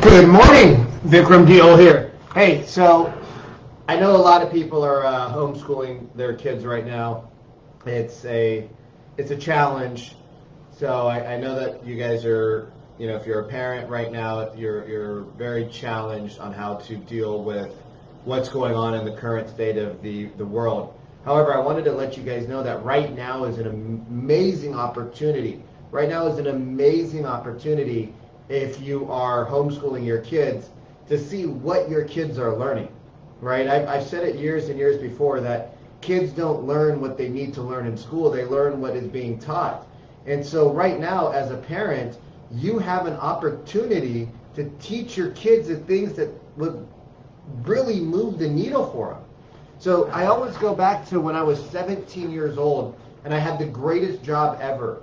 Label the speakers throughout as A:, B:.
A: Good morning, Vikram Deol here. Hey, so I know a lot of people are homeschooling their kids right now. It's a challenge. So I know that you guys are, if you're a parent right now, you're very challenged on how to deal with what's going on in the current state of the world. However, I wanted to let you guys know that right now is an amazing opportunity. Right now is an amazing opportunity if you are homeschooling your kids to see what your kids are learning, right? I've said it years and years before that kids don't learn what they need to learn in school. They learn what is being taught. And so right now, as a parent, you have an opportunity to teach your kids the things that would really move the needle for them. So I always go back to when I was 17 years old and I had the greatest job ever.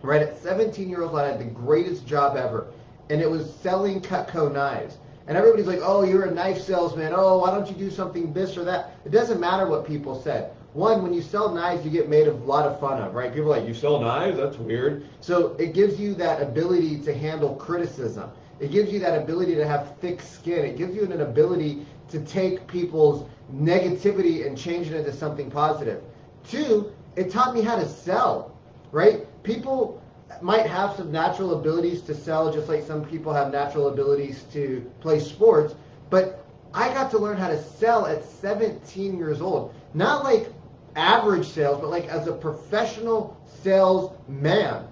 A: Right at 17 years old, I had the greatest job ever, and it was selling Cutco knives. And everybody's like, "Oh, you're a knife salesman. Oh, why don't you do something this or that?" It doesn't matter what people said. One, when you sell knives, you get made a lot of fun of, right? People are like, "You sell knives? That's weird." So it gives you that ability to handle criticism. It gives you that ability to have thick skin. It gives you an ability to take people's negativity and change it into something positive. Two, it taught me how to sell, right? People might have some natural abilities to sell, just like some people have natural abilities to play sports, but I got to learn how to sell at 17 years old. Not like average sales, but like as a professional salesman.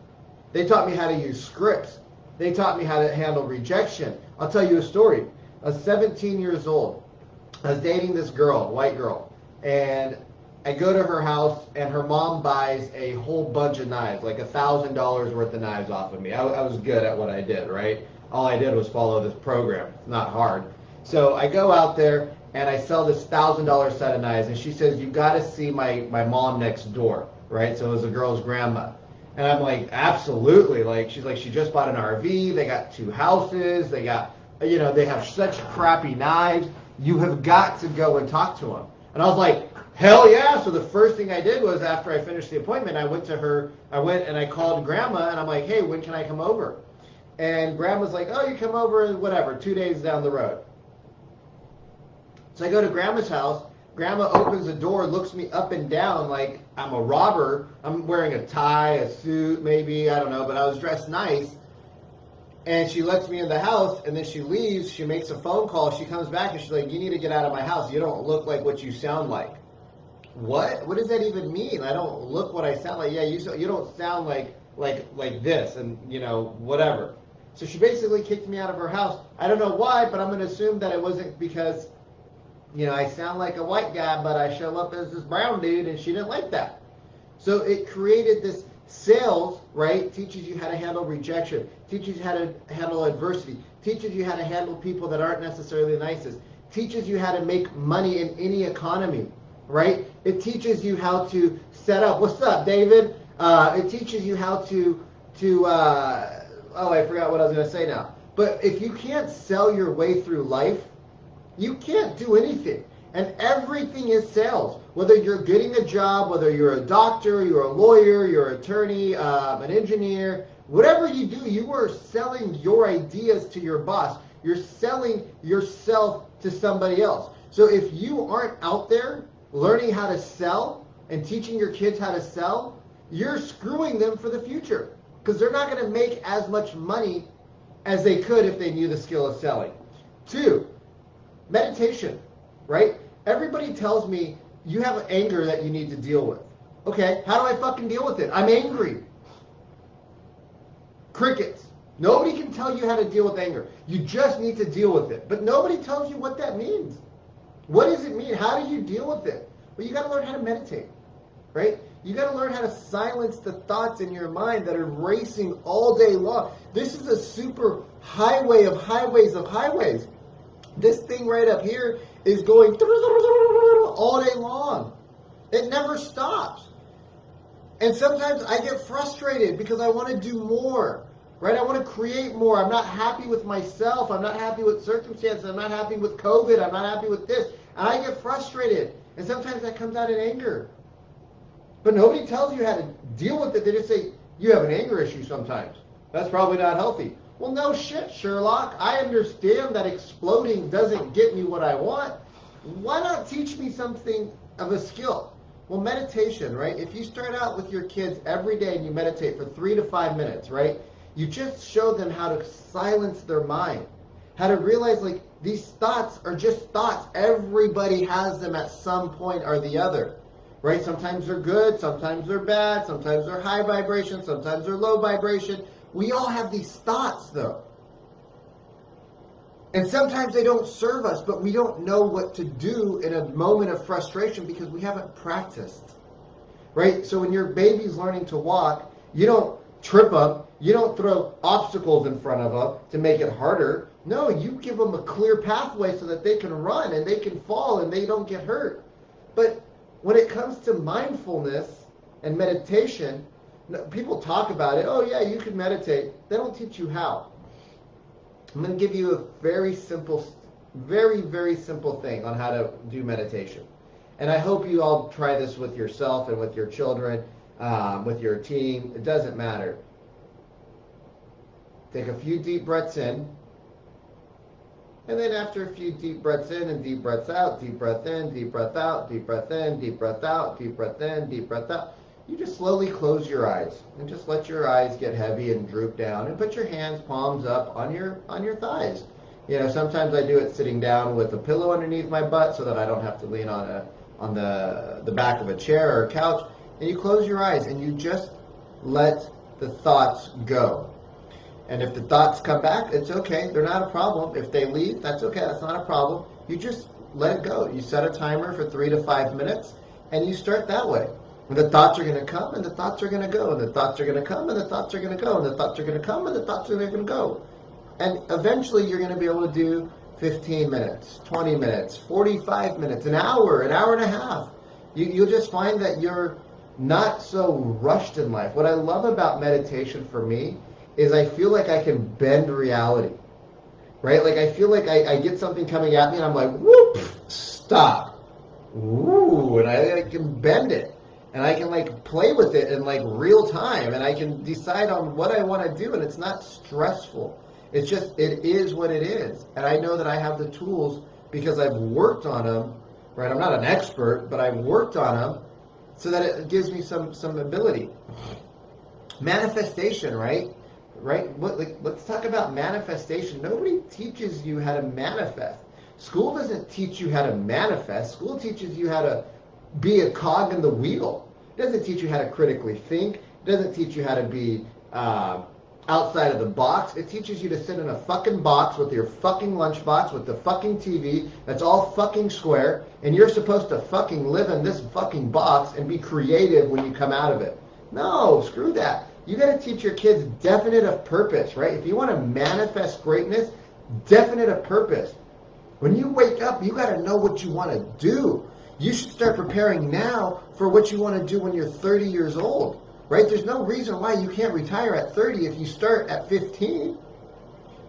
A: They taught me how to use scripts. They taught me how to handle rejection. I'll tell you a story. I was 17 years old. I was dating this girl, white girl, and I go to her house, and her mom buys a whole bunch of knives, like $1,000 worth of knives off of me. I was good at what I did, right? All I did was follow this program. It's not hard. So I go out there, and I sell this $1,000 set of knives, and she says, "You got to see my mom next door," right? So it was the girl's grandma. And I'm like, absolutely. Like, she's like, she just bought an RV. They got 2 houses. They got, they have such crappy knives. You have got to go and talk to them. And I was like, hell yeah. So the first thing I did was after I finished the appointment, I went and I called Grandma, and I'm like, "Hey, when can I come over?" And Grandma's like, "Oh, you come over, whatever, 2 days down the road." So I go to Grandma's house. Grandma opens the door, looks me up and down like I'm a robber. I'm wearing a tie, a suit, maybe, I don't know, but I was dressed nice. And she lets me in the house, and then she leaves. She makes a phone call. She comes back, and she's like, "You need to get out of my house. You don't look like what you sound like." What? What does that even mean? I don't look what I sound like. Yeah, you don't sound like this, and whatever. So she basically kicked me out of her house. I don't know why, but I'm going to assume that it wasn't because I sound like a white guy, but I show up as this brown dude, and she didn't like that. So it created this sales, right? Teaches you how to handle rejection, teaches you how to handle adversity, teaches you how to handle people that aren't necessarily the nicest, teaches you how to make money in any economy. Right? It teaches you how to set up. What's up, David? It teaches you how to I forgot what I was going to say now. But if you can't sell your way through life, you can't do anything. And everything is sales. Whether you're getting a job, whether you're a doctor, you're a lawyer, you're an attorney, an engineer, whatever you do, you are selling your ideas to your boss. You're selling yourself to somebody else. So if you aren't out there learning how to sell and teaching your kids how to sell, you're screwing them for the future because they're not going to make as much money as they could if they knew the skill of selling. 2, meditation, right? Everybody tells me you have anger that you need to deal with. Okay, how do I fucking deal with it? I'm angry. Crickets. Nobody can tell you how to deal with anger. You just need to deal with it. But nobody tells you what that means. What does it mean? How do you deal with it? Well, you got to learn how to meditate, right? You got to learn how to silence the thoughts in your mind that are racing all day long. This is a super highway of highways of highways. This thing right up here is going all day long. It never stops. And sometimes I get frustrated because I want to do more, right? I want to create more. I'm not happy with myself. I'm not happy with circumstances. I'm not happy with COVID. I'm not happy with this. And I get frustrated. And sometimes that comes out in anger. But nobody tells you how to deal with it. They just say, you have an anger issue sometimes. That's probably not healthy. Well, no shit, Sherlock. I understand that exploding doesn't get me what I want. Why not teach me something of a skill? Well, meditation, right? If you start out with your kids every day and you meditate for 3 to 5 minutes, right? You just show them how to silence their mind, how to realize like these thoughts are just thoughts. Everybody has them at some point or the other, right? Sometimes they're good, sometimes they're bad, sometimes they're high vibration, sometimes they're low vibration. We all have these thoughts though. And sometimes they don't serve us, but we don't know what to do in a moment of frustration because we haven't practiced, right? So when your baby's learning to walk, you don't trip them, you don't throw obstacles in front of them to make it harder. No, you give them a clear pathway so that they can run and they can fall and they don't get hurt. But when it comes to mindfulness and meditation, people talk about it. Oh yeah, you can meditate. They don't teach you how. I'm going to give you a very simple, very, very simple thing on how to do meditation. And I hope you all try this with yourself and with your children, with your team. It doesn't matter. Take a few deep breaths in. And then after a few deep breaths in and deep breaths out, deep breath in, deep breath out, deep breath in, deep breath out, deep breath in, deep breath out. You just slowly close your eyes and just let your eyes get heavy and droop down and put your hands, palms up on your thighs. You know, sometimes I do it sitting down with a pillow underneath my butt so that I don't have to lean on the back of a chair or a couch. And you close your eyes and you just let the thoughts go. And if the thoughts come back, it's okay. They're not a problem. If they leave, that's okay. That's not a problem. You just let it go. You set a timer for 3 to 5 minutes, and you start that way. And the thoughts are going to come, and the thoughts are going to go, and the thoughts are going to come, and the thoughts are going to go, and the thoughts are going to come, and the thoughts are going to go. And eventually you're going to be able to do 15 minutes, 20 minutes, 45 minutes, an hour and a half. You'll just find that you're not so rushed in life. What I love about meditation for me is I feel like I can bend reality, right? Like I feel like I get something coming at me and I'm like, whoop, stop. Ooh, and I can bend it. And I can like play with it in like real time. And I can decide on what I want to do. And it's not stressful. It's just, it is what it is. And I know that I have the tools because I've worked on them, right? I'm not an expert, but I've worked on them so that it gives me some ability. Manifestation, right? Right? Let's talk about manifestation. Nobody teaches you how to manifest. School doesn't teach you how to manifest. School teaches you how to be a cog in the wheel. It doesn't teach you how to critically think. It doesn't teach you how to be outside of the box. It teaches you to sit in a fucking box with your fucking lunchbox, with the fucking TV that's all fucking square, and you're supposed to fucking live in this fucking box and be creative when you come out of it. No, screw that. You got to teach your kids definite of purpose, right? If you want to manifest greatness, definite of purpose. When you wake up, you got to know what you want to do. You should start preparing now for what you want to do when you're 30 years old, right? There's no reason why you can't retire at 30 if you start at 15.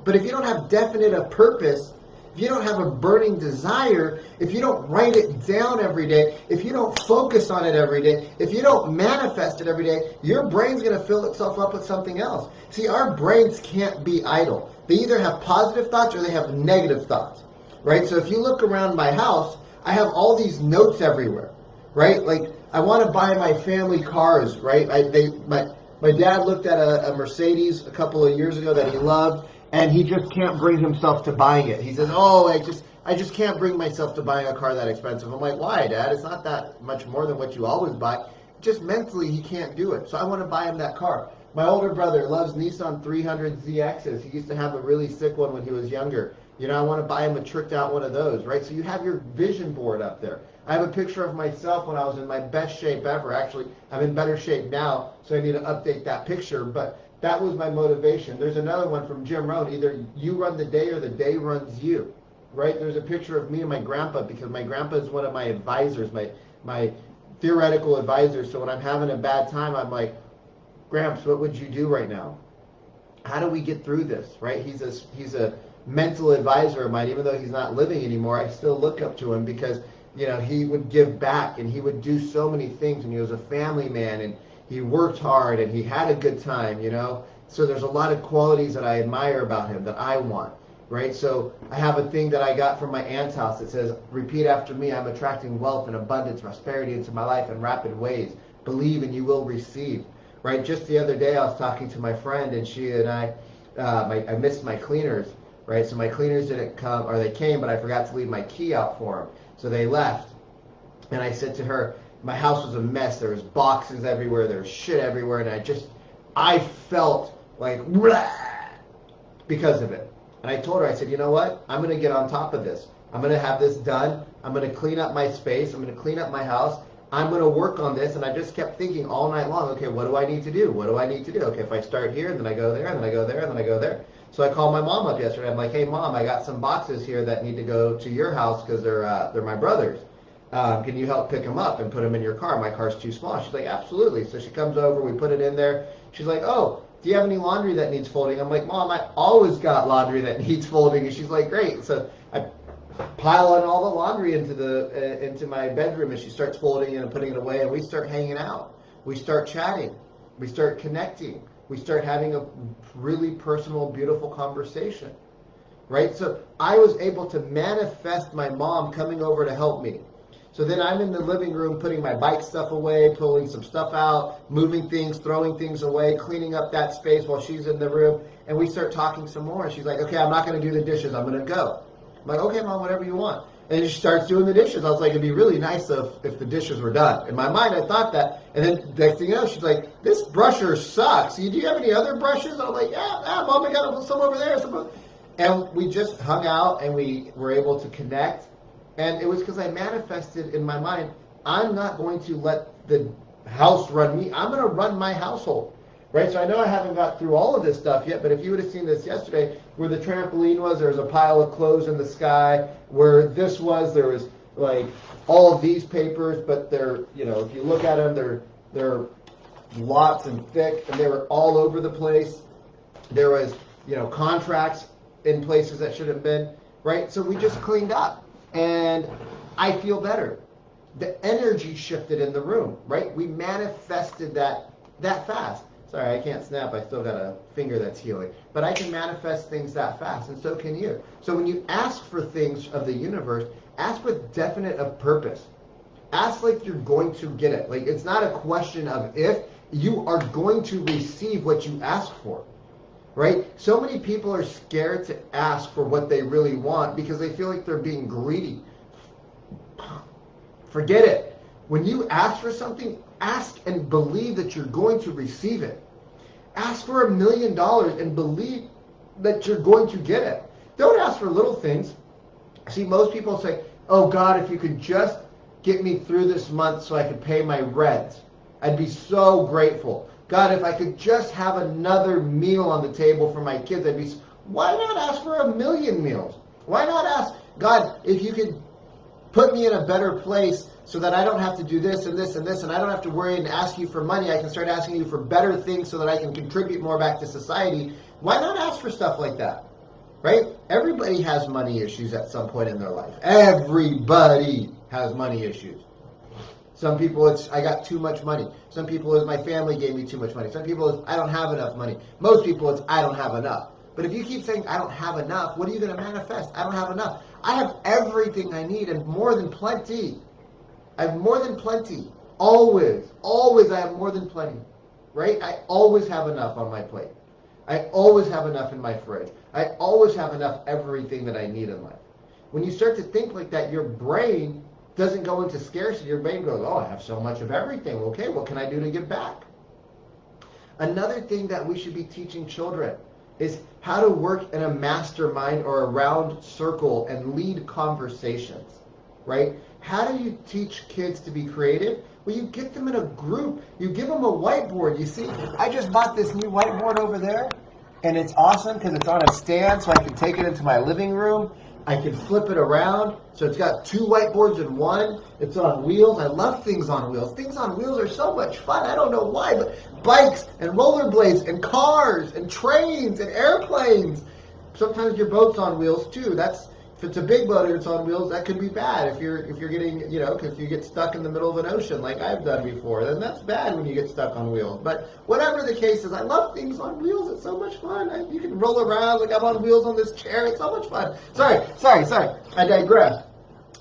A: But if you don't have definite of purpose, if you don't have a burning desire, if you don't write it down every day, if you don't focus on it every day, if you don't manifest it every day, your brain's going to fill itself up with something else. See, our brains can't be idle. They either have positive thoughts or they have negative thoughts, right? So if you look around my house, I have all these notes everywhere, right? Like, I want to buy my family cars, right? My dad looked at a Mercedes a couple of years ago that he loved, and he just can't bring himself to buying it. He says, oh, I just can't bring myself to buying a car that expensive. I'm like, why, Dad? It's not that much more than what you always buy. Just mentally, he can't do it. So I want to buy him that car. My older brother loves Nissan 300ZXs. He used to have a really sick one when he was younger. You know, I want to buy him a tricked out one of those, right? So you have your vision board up there. I have a picture of myself when I was in my best shape ever. Actually, I'm in better shape now, so I need to update that picture. But that was my motivation. There's another one from Jim Rohn. Either you run the day or the day runs you, right? There's a picture of me and my grandpa because my grandpa is one of my advisors, my theoretical advisors. So when I'm having a bad time, I'm like, Gramps, what would you do right now? How do we get through this, right? He's a mental advisor of mine. Even though he's not living anymore, I still look up to him because, you know, he would give back and he would do so many things, and he was a family man and he worked hard and he had a good time, you know. So there's a lot of qualities that I admire about him that I want, right? So I have a thing that I got from my aunt's house that says, repeat after me, I'm attracting wealth and abundance, prosperity into my life in rapid ways. Believe and you will receive, right? Just the other day I was talking to my friend, and she and I missed my cleaners, right? So my cleaners didn't come, or they came, but I forgot to leave my key out for them. So they left. And I said to her, my house was a mess. There was boxes everywhere. There was shit everywhere. And I felt like, because of it. And I told her, I said, you know what? I'm going to get on top of this. I'm going to have this done. I'm going to clean up my space. I'm going to clean up my house. I'm going to work on this. And I just kept thinking all night long, okay, what do I need to do? What do I need to do? Okay, if I start here, and then I go there, and then I go there, and then I go there. So I called my mom up yesterday. I'm like, hey, Mom, I got some boxes here that need to go to your house because they're my brother's. Can you help pick them up and put them in your car? My car's too small. She's like, absolutely. So she comes over, we put it in there. She's like, oh, do you have any laundry that needs folding? I'm like, Mom, I always got laundry that needs folding. And she's like, great. So I pile on all the laundry into my bedroom, and she starts folding it and putting it away, and we start hanging out. We start chatting. We start connecting. We start having a really personal, beautiful conversation, right? So I was able to manifest my mom coming over to help me. So then I'm in the living room putting my bike stuff away, pulling some stuff out, moving things, throwing things away, cleaning up that space while she's in the room. And we start talking some more. And she's like, okay, I'm not going to do the dishes. I'm going to go. I'm like, okay, Mom, whatever you want. And she starts doing the dishes. I was like, it'd be really nice if the dishes were done. In my mind, I thought that. And then next thing you know, she's like, this brusher sucks. Do you have any other brushes? I'm like, yeah, Mom, I got some over there. And we just hung out, and we were able to connect. And it was because I manifested in my mind, I'm not going to let the house run me. I'm going to run my household, right? So I know I haven't got through all of this stuff yet, but if you would have seen this yesterday, where the trampoline was, there was a pile of clothes in the sky. Where this was, there was like all of these papers, but they're, if you look at them, they're lots and thick, and they were all over the place. There was, contracts in places that should have been, right? So we just cleaned up. And I feel better. The energy shifted in the room, right? We manifested that fast. Sorry, I can't snap. I still got a finger that's healing. But I can manifest things that fast, and so can you. So when you ask for things of the universe, ask with definite of purpose. Ask like you're going to get it. Like it's not a question of if. You are going to receive what you ask for. Right? So many people are scared to ask for what they really want because they feel like they're being greedy. Forget it. When you ask for something, ask and believe that you're going to receive it. Ask for $1 million and believe that you're going to get it. Don't ask for little things. See, most people say, oh God, if you could just get me through this month so I could pay my rent, I'd be so grateful. God, if I could just have another meal on the table for my kids, why not ask for 1 million meals? Why not ask, God, if you could put me in a better place so that I don't have to do this and this and this, and I don't have to worry and ask you for money. I can start asking you for better things so that I can contribute more back to society. Why not ask for stuff like that? Right? Everybody has money issues at some point in their life. Everybody has money issues. Some people it's, I got too much money. Some people it's, my family gave me too much money. Some people it's, I don't have enough money. Most people it's, I don't have enough. But if you keep saying, I don't have enough, what are you going to manifest? I don't have enough. I have everything I need and more than plenty. I have more than plenty. Always I have more than plenty. Right? I always have enough on my plate. I always have enough in my fridge. I always have enough everything that I need in life. When you start to think like that, your brain doesn't go into scarcity. Your brain goes, oh, I have so much of everything. Okay, what can I do to give back? Another thing that we should be teaching children is how to work in a mastermind or a round circle and lead conversations, right? How do you teach kids to be creative? Well, you get them in a group. You give them a whiteboard. You see, I just bought this new whiteboard over there, and it's awesome because it's on a stand, so I can take it into my living room. I can flip it around, so it's got 2 whiteboards in one. It's on wheels. I love things on wheels. Things on wheels are so much fun. I don't know why, but bikes and rollerblades and cars and trains and airplanes. Sometimes your boat's on wheels too. That's it's a big boat and it's on wheels, that could be bad. If you're getting, if you get stuck in the middle of an ocean like I've done before, then that's bad when you get stuck on wheels. But whatever the case is, I love things on wheels. It's so much fun. You can roll around like I'm on wheels on this chair. It's so much fun. Sorry. I digress.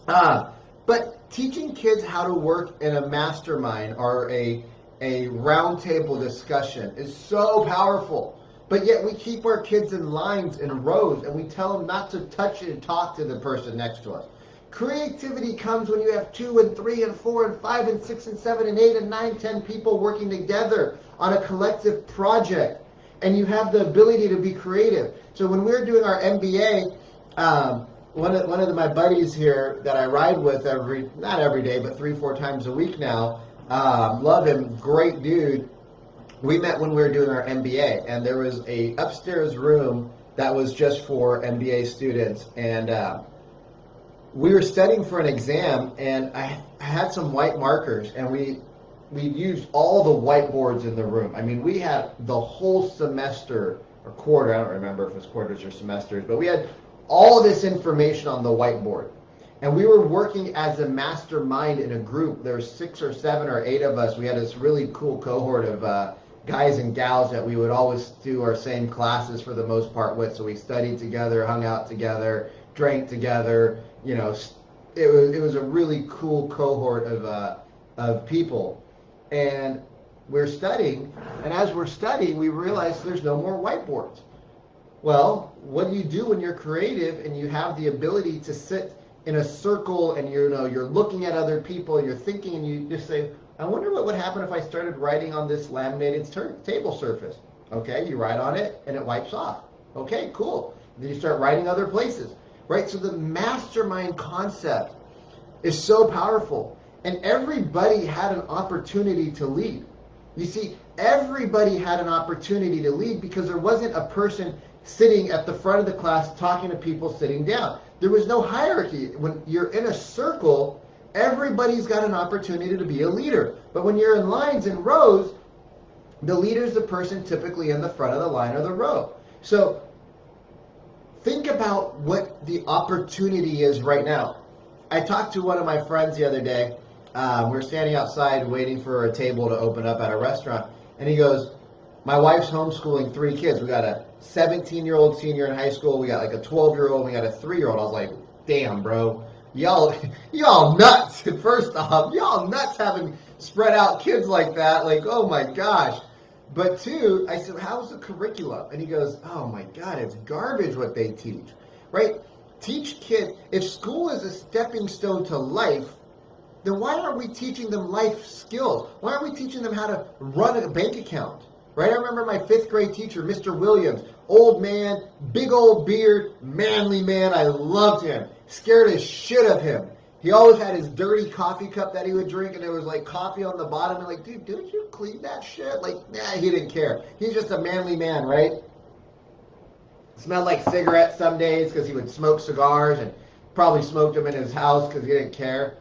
A: But teaching kids how to work in a mastermind or a roundtable discussion is so powerful. But yet we keep our kids in lines and rows, and we tell them not to touch and talk to the person next to us. Creativity comes when you have 2 and 3 and 4 and 5 and 6 and 7 and 8 and 9, 10 people working together on a collective project, and you have the ability to be creative. So when we're doing our MBA, one of my buddies here that I ride with not every day, but 3-4 times a week now, love him, great dude. We met when we were doing our MBA, and there was a upstairs room that was just for MBA students, and we were studying for an exam, and I had some white markers, and we used all the whiteboards in the room. I mean, we had the whole semester or quarter, I don't remember if it was quarters or semesters, but we had all this information on the whiteboard. And we were working as a mastermind in a group. There were 6 or 7 or 8 of us. We had this really cool cohort of guys and gals that we would always do our same classes for the most part with. So we studied together, hung out together, drank together. It was a really cool cohort of people. And we're studying, and as we're studying, we realize there's no more whiteboards. Well, what do you do when you're creative and you have the ability to sit in a circle and you're looking at other people and you're thinking, and you just say, I wonder what would happen if I started writing on this laminated table surface. Okay, you write on it and it wipes off. Okay, cool. Then you start writing other places, right? So the mastermind concept is so powerful, and everybody had an opportunity to lead. You see, everybody had an opportunity to lead because there wasn't a person sitting at the front of the class talking to people sitting down. There was no hierarchy. When you're in a circle, everybody's got an opportunity to be a leader. But when you're in lines and rows, the leader's the person typically in the front of the line or the row. So think about what the opportunity is right now. I talked to one of my friends the other day. We're standing outside waiting for a table to open up at a restaurant. And he goes, my wife's homeschooling 3 kids. We got a 17-year-old senior in high school. We got like a 12-year-old. We got a 3-year-old. I was like, damn, bro. Y'all nuts. First off, y'all nuts having spread out kids like that. Like, oh my gosh. But 2, I said, how's the curriculum? And he goes, oh my God, it's garbage what they teach, right? Teach kids. If school is a stepping stone to life, then why aren't we teaching them life skills? Why aren't we teaching them how to run a bank account? Right? I remember my 5th grade teacher, Mr. Williams, old man, big old beard, manly man. I loved him. Scared as shit of him. He always had his dirty coffee cup that he would drink, and there was like coffee on the bottom. And like, dude, didn't you clean that shit? Like, nah, he didn't care. He's just a manly man, right? Smelled like cigarettes some days because he would smoke cigars, and probably smoked them in his house because he didn't care.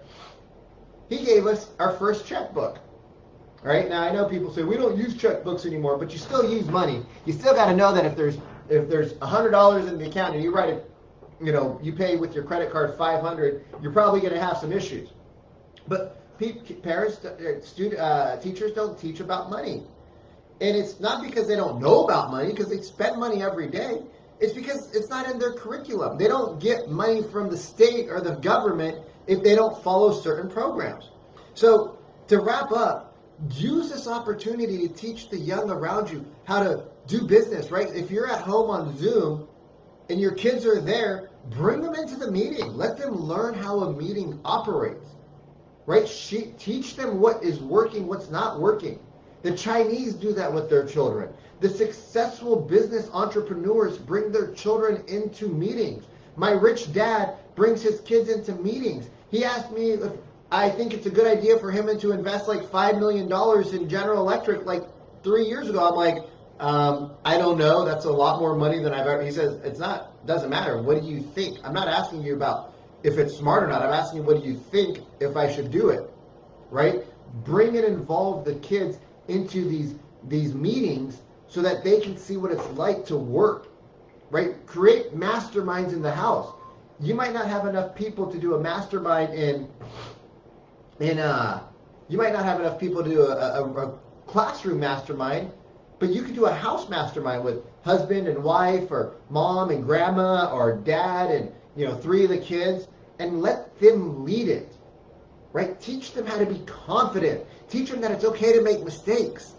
A: He gave us our first checkbook. Right? Now, I know people say, we don't use checkbooks anymore, but you still use money. You still got to know that if there's $100 in the account and you write it, you pay with your credit card $500, you're probably going to have some issues. But parents, teachers don't teach about money. And it's not because they don't know about money, because they spend money every day. It's because it's not in their curriculum. They don't get money from the state or the government if they don't follow certain programs. So to wrap up, use this opportunity to teach the young around you how to do business, right? If you're at home on Zoom and your kids are there, bring them into the meeting. Let them learn how a meeting operates, right? Teach them what is working, what's not working. The Chinese do that with their children. The successful business entrepreneurs bring their children into meetings. My rich dad brings his kids into meetings. He asked me if I think it's a good idea for him to invest like $5 million in General Electric like 3 years ago. I'm like, I don't know. That's a lot more money than I've ever. He says, doesn't matter. What do you think? I'm not asking you about if it's smart or not. I'm asking you, what do you think if I should do it? Right? Bring and involve the kids into these meetings so that they can see what it's like to work. Right? Create masterminds in the house. You might not have enough people to do a mastermind you might not have enough people to do a classroom mastermind, but you could do a house mastermind with husband and wife, or mom and grandma, or dad and 3 of the kids, and let them lead it. Right? Teach them how to be confident. Teach them that it's okay to make mistakes.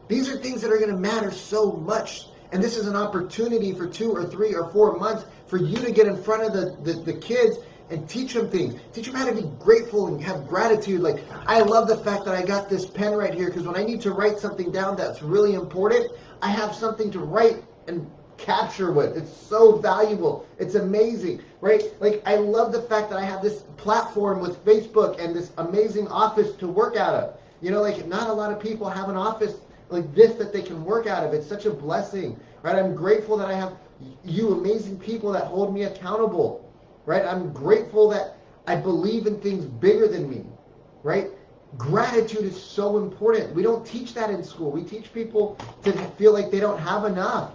A: These are things that are going to matter so much. And this is an opportunity for 2 or 3 or 4 months for you to get in front of the kids and teach them things. Teach them how to be grateful and have gratitude. Like, I love the fact that I got this pen right here, because when I need to write something down that's really important, I have something to write and capture with. It's so valuable. It's amazing, right? Like, I love the fact that I have this platform with Facebook and this amazing office to work out of. Like, not a lot of people have an office like this that they can work out of. It's such a blessing, right? I'm grateful that I have you amazing people that hold me accountable, right? I'm grateful that I believe in things bigger than me, right? Gratitude is so important. We don't teach that in school. We teach people to feel like they don't have enough.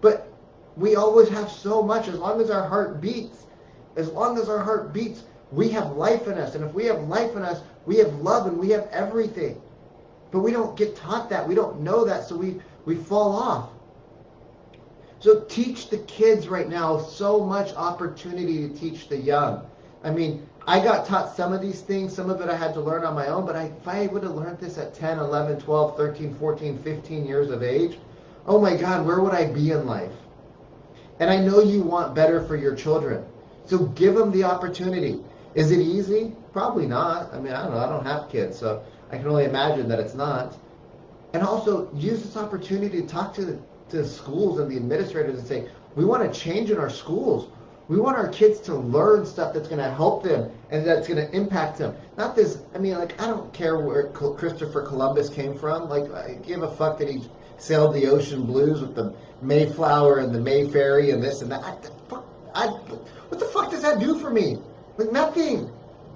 A: But we always have so much. As long as our heart beats, we have life in us. And if we have life in us, we have love and we have everything. But we don't get taught that. We don't know that, so we fall off. So teach the kids right now. So much opportunity to teach the young. I mean, I got taught some of these things. Some of it I had to learn on my own. But if I would have learned this at 10, 11, 12, 13, 14, 15 years of age, oh my God, where would I be in life? And I know you want better for your children. So give them the opportunity. Is it easy? Probably not. I mean, I don't know. I don't have kids, so I can only imagine that it's not. And also use this opportunity to talk to the schools and the administrators and say, we want to change in our schools. We want our kids to learn stuff that's going to help them and that's going to impact them. Not this, I mean, like, I don't care where Christopher Columbus came from. Like, I give a fuck that he sailed the ocean blues with the Mayflower and the Mayfairy and this and that. What the fuck does that do for me? Like, nothing.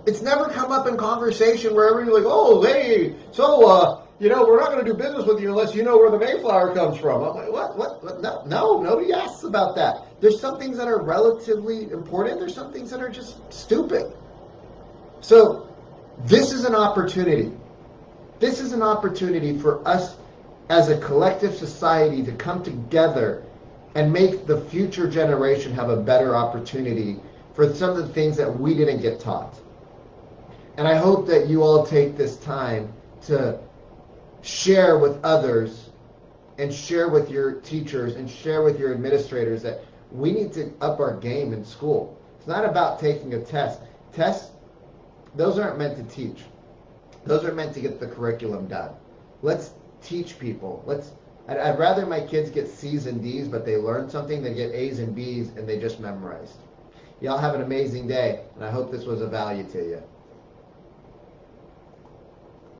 A: It's never come up in conversation where everybody's like, oh, hey, so, we're not going to do business with you unless you know where the Mayflower comes from. I'm like, what? No, nobody asks about that. There's some things that are relatively important. There's some things that are just stupid. So this is an opportunity. This is an opportunity for us as a collective society to come together and make the future generation have a better opportunity for some of the things that we didn't get taught. And I hope that you all take this time to share with others and share with your teachers and share with your administrators that we need to up our game in school. It's not about taking a test. Tests, those aren't meant to teach. Those are meant to get the curriculum done. Let's teach people. I'd rather my kids get C's and D's, but they learn something, than get A's and B's and they just memorized. Y'all have an amazing day, and I hope this was of value to you.